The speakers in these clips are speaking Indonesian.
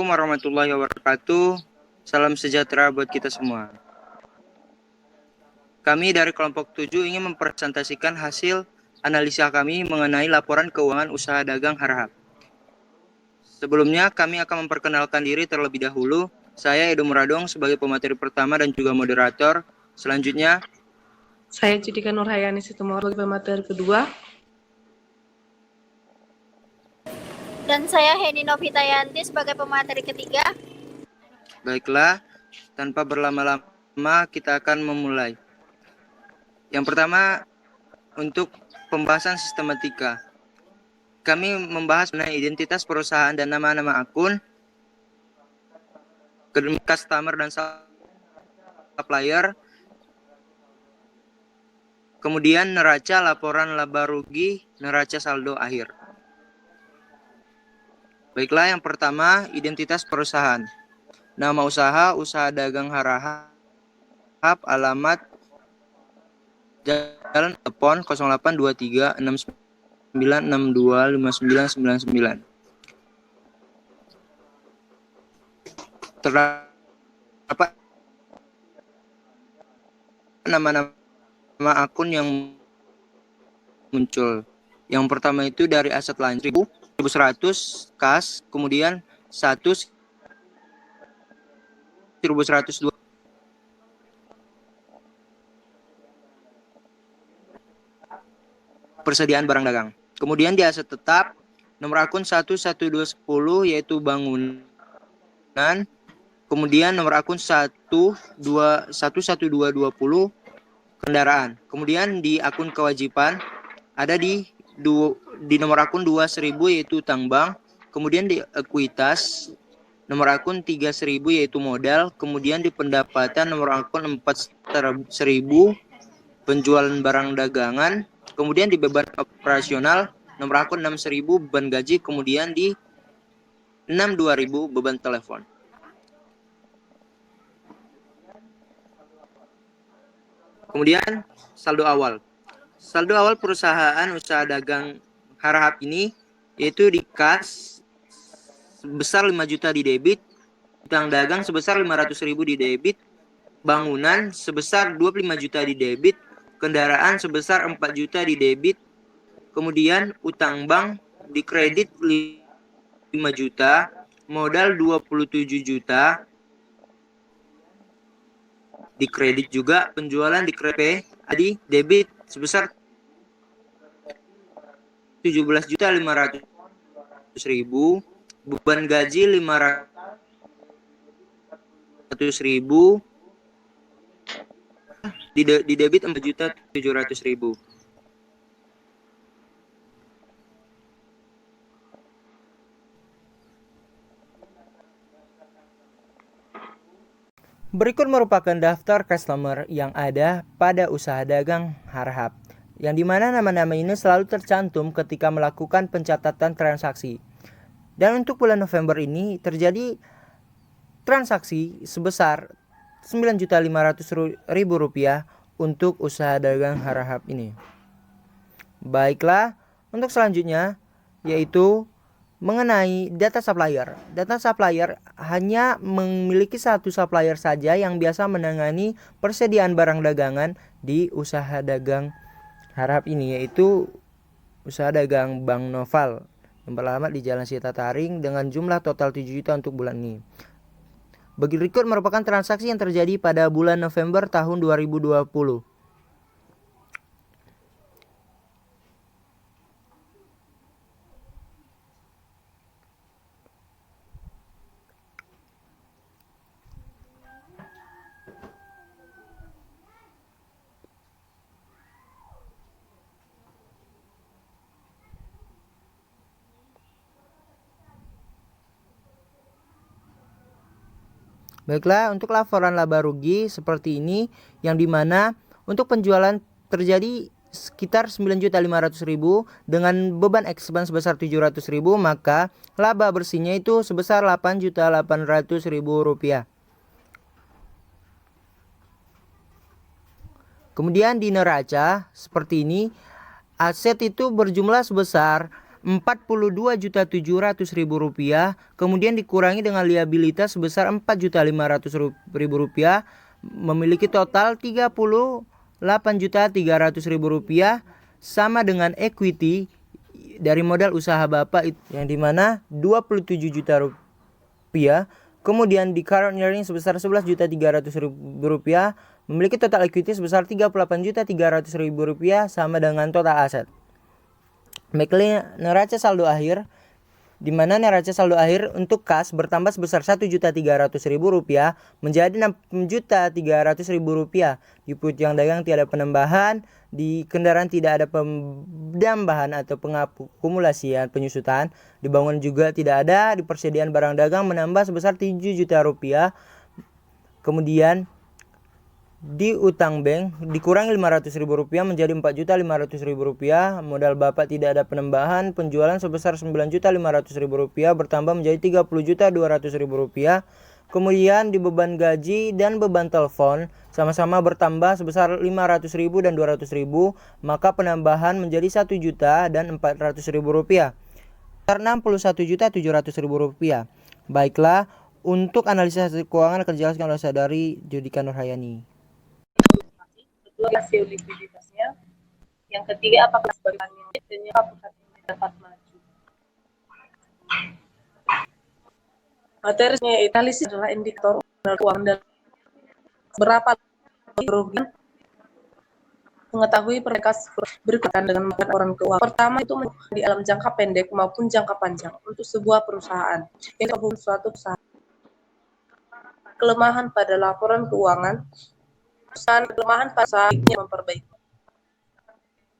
Assalamualaikum warahmatullahi wabarakatuh. Salam sejahtera buat kita semua. Kami dari kelompok 7 ingin mempresentasikan hasil analisa kami mengenai laporan keuangan usaha dagang Harahap. Sebelumnya kami akan memperkenalkan diri terlebih dahulu. Saya Edo Muradong sebagai pemateri pertama dan juga moderator. Selanjutnya, saya Judika Nurhayani Situmorang sebagai pemateri kedua. Dan saya Heni Novitayanti sebagai pemateri ketiga. Baiklah, tanpa berlama-lama kita akan memulai. Yang pertama, untuk pembahasan sistematika. Kami membahas mengenai identitas perusahaan dan nama-nama akun, customer dan supplier, kemudian neraca laporan laba rugi, neraca saldo akhir. Baiklah, yang pertama, identitas perusahaan. Nama usaha, Usaha Dagang Harahap, alamat Jalan Telepon 0823 6962 5999. Terdapat nama-nama akun yang muncul. Yang pertama itu dari aset lain 1100 kas, kemudian 1 1102 persediaan barang dagang. Kemudian di aset tetap nomor akun 11210 yaitu bangunan. Kemudian nomor akun 11220 kendaraan. Kemudian di akun kewajiban ada di nomor akun 2000 yaitu utang bank. Kemudian di ekuitas nomor akun 3000 yaitu modal. Kemudian di pendapatan nomor akun 4000 penjualan barang dagangan. Kemudian di beban operasional nomor akun 6000 beban gaji. Kemudian di 62000 beban telepon. Kemudian saldo awal. Saldo awal perusahaan usaha dagang Harahap ini yaitu di kas sebesar 5 juta di debit, utang dagang sebesar 500.000 di debit, bangunan sebesar 25 juta di debit, kendaraan sebesar 4 juta di debit, kemudian utang bank di kredit 5 juta, modal 27 juta, di kredit juga, penjualan di kredit di debit sebesar 17.500.000, beban gaji 500.000, di debit 4.700.000. Berikut merupakan daftar customer yang ada pada usaha dagang Harahap, yang dimana nama-nama ini selalu tercantum ketika melakukan pencatatan transaksi. Dan untuk bulan November ini terjadi transaksi sebesar Rp9.500.000 untuk usaha dagang Harahap ini. Baiklah, untuk selanjutnya yaitu mengenai data supplier. Data supplier hanya memiliki satu supplier saja yang biasa menangani persediaan barang dagangan di usaha dagang Harahap ini, yaitu usaha dagang Bank Noval yang beralamat di Jalan Sita Taring dengan jumlah total 7 juta untuk bulan ini. Berikut merupakan transaksi yang terjadi pada bulan November tahun 2020. Baiklah, untuk laporan laba rugi seperti ini, yang dimana untuk penjualan terjadi sekitar 9.500.000 dengan beban expense sebesar 700.000, maka laba bersihnya itu sebesar 8.800.000 rupiah. Kemudian di neraca seperti ini, aset itu berjumlah sebesar Rp42.700.000, kemudian dikurangi dengan liabilitas sebesar Rp4.500.000, memiliki total Rp38.300.000, sama dengan equity dari modal usaha Bapak yang dimana Rp27 juta, kemudian di current earning sebesar Rp11.300.000, memiliki total equity sebesar Rp38.300.000, sama dengan total aset. Baiklah, neraca saldo akhir, di mana neraca saldo akhir untuk kas bertambah sebesar Rp1.300.000 menjadi Rp6.300.000. Di piutang dagang tidak ada penambahan, di kendaraan tidak ada penambahan atau pengakumulasian penyusutan, di bangunan juga tidak ada, di persediaan barang dagang menambah sebesar Rp7 juta. Kemudian di utang bank dikurangi Rp500.000 menjadi Rp4.500.000. Modal Bapak tidak ada penambahan, penjualan sebesar Rp9.500.000 bertambah menjadi Rp30.200.000. Kemudian di beban gaji dan beban telepon sama-sama bertambah sebesar Rp500.000 dan Rp200.000, maka penambahan menjadi Rp1 juta dan Rp400.000, Rp61.700.000. Baiklah, untuk analisis hasil keuangan akan dijelaskan oleh saudari Judika Nurhayani. Kedua, rasio likuiditasnya. Yang ketiga, apakah sebagian yang dapat maju. Materinya analisis adalah indikator keuangan dan berapa kerugian mengetahui perkas berkaitan dengan laporan keuangan. Pertama itu di alam jangka pendek maupun jangka panjang untuk sebuah perusahaan. Ini suatu usaha. Kelemahan pada laporan keuangan, kelemahan pada memperbaiki,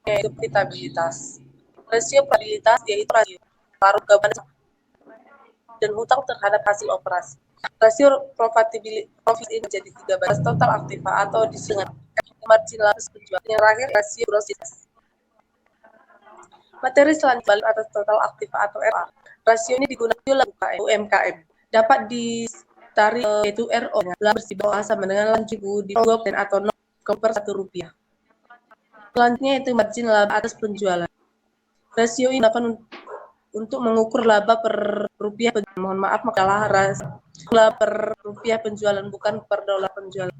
yaitu profitabilitas. Rasio profitabilitas yaitu rasio taruh keban dan hutang terhadap hasil operasi. Rasio profit ini menjadi 13 total aktiva atau disebut margin laba penjualan. Yang terakhir rasio gross margin. Materi selanjutnya atas total aktiva atau RA. Rasio ini digunakan UMKM. Dapat ditarik yaitu RO-nya bersifat sama dengan lanjut di 20 atau 0 per Rp1. Selanjutnya itu margin laba atas penjualan. Rasio ini akan untuk mengukur laba per rupiah penjualan. Mohon maaf, makalah laba per rupiah penjualan bukan per dolar penjualan.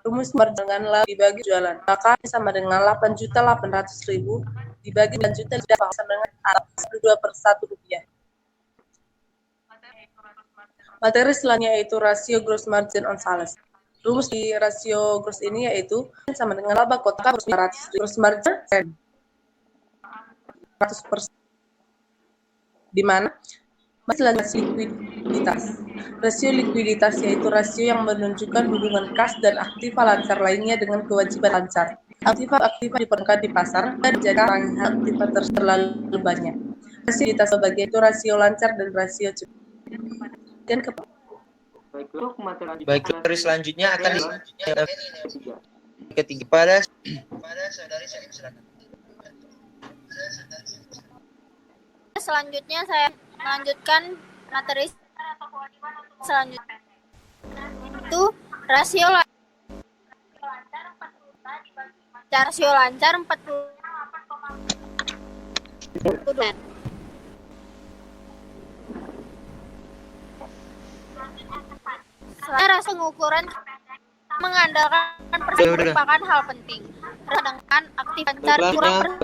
Rumus margin dengan laba dibagi jualan, maka sama dengan Rp8.800.000 dibagi 9 juta sama dengan Rp2/1. Materi selanjutnya yaitu rasio gross margin on sales. Rumus di rasio gross ini yaitu sama dengan laba kota plus 500 gross margin 100%. Di mana rasio likuiditas. Rasio likuiditas yaitu rasio yang menunjukkan hubungan kas dan aktiva lancar lainnya dengan kewajiban lancar. Aktiva diperlukan di pasar dan jaga aktiva terlalu banyak. Rasio likuiditas sebagai itu rasio lancar dan rasio cepat. Dan Baiklah, selanjutnya akan ketiga pada saudari saya silakan. Selanjutnya saya melanjutkan materi selanjutnya. Itu rasio lancar 40. Rasio pengukuran mengandalkan persen merupakan hal penting. Sedangkan aktif lancar kurang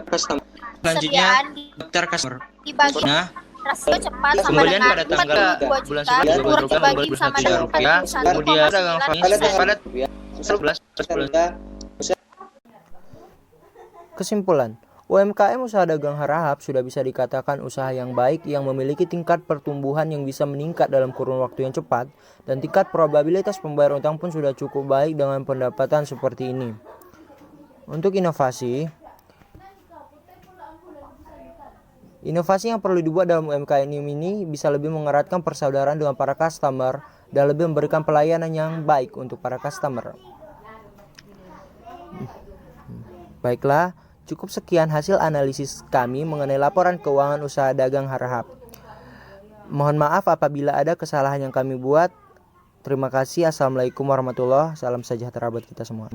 persediaan daftar customer dibagi rasio cepat sama dengan pada tanggal 42 juta kurang dibagi sama dengan kemudian dagang pada 11. Kesimpulan, UMKM usaha dagang harahap sudah bisa dikatakan usaha yang baik yang memiliki tingkat pertumbuhan yang bisa meningkat dalam kurun waktu yang cepat dan tingkat probabilitas pembayar utang pun sudah cukup baik dengan pendapatan seperti ini. Untuk inovasi yang perlu dibuat dalam UMKM ini bisa lebih mengeratkan persaudaraan dengan para customer dan lebih memberikan pelayanan yang baik untuk para customer. Baiklah, cukup sekian hasil analisis kami mengenai laporan keuangan usaha dagang harahap. Mohon maaf apabila ada kesalahan yang kami buat. Terima kasih. Assalamualaikum warahmatullahi wabarakatuh. Salam sejahtera buat kita semua.